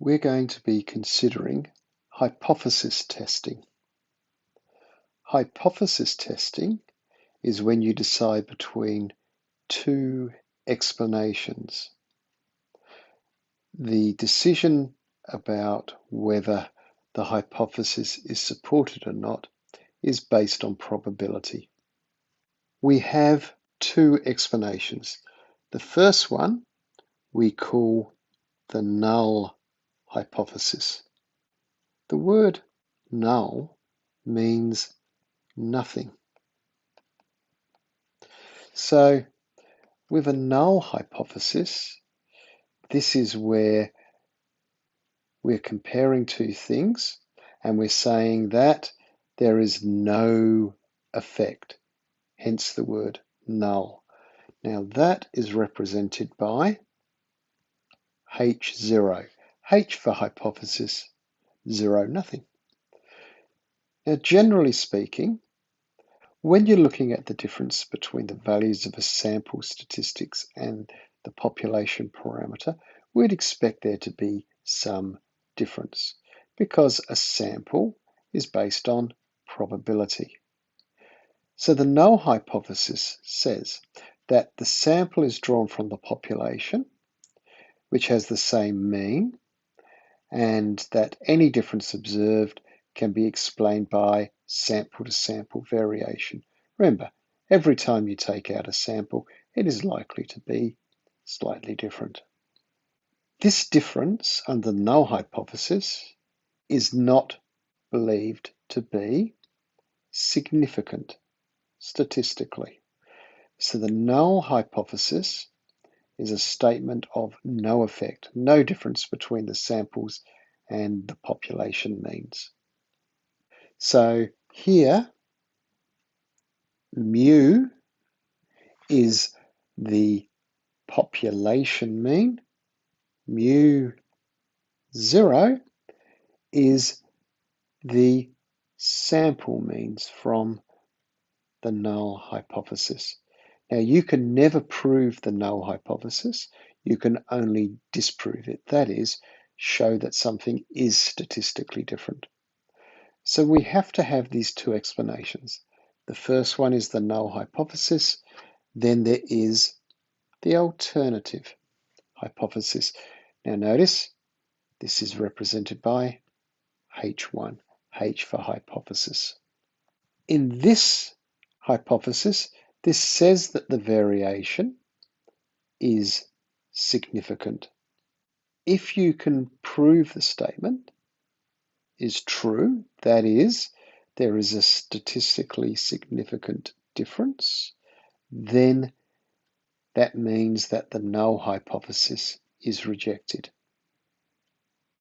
we're going to be considering hypothesis testing. Hypothesis testing is when you decide between two explanations. The decision about whether the hypothesis is supported or not is based on probability. We have two explanations. The first one we call the null hypothesis. The word null means nothing. So with a null hypothesis, this is where we're comparing two things and we're saying that there is no effect, hence the word null. Now that is represented by H0. H for hypothesis, 0, nothing. Now generally speaking, when you're looking at the difference between the values of a sample statistics and the population parameter, we'd expect there to be some difference because a sample is based on probability. So the null hypothesis says that the sample is drawn from the population, which has the same mean, and that any difference observed can be explained by sample-to-sample variation. Remember, every time you take out a sample, it is likely to be slightly different. This difference under the null hypothesis is not believed to be significant statistically. So the null hypothesis is a statement of no effect, no difference between the samples and the population means. So here, mu is the population mean, mu 0 is the sample means from the null hypothesis. Now you can never prove the null hypothesis, you can only disprove it. That is, show that something is statistically different. So we have to have these two explanations. The first one is the null hypothesis, then there is the alternative hypothesis. Now notice, this is represented by H1, H for hypothesis. In this hypothesis, this says that the variation is significant. If you can prove the statement is true, that is, there is a statistically significant difference, then that means that the null hypothesis is rejected.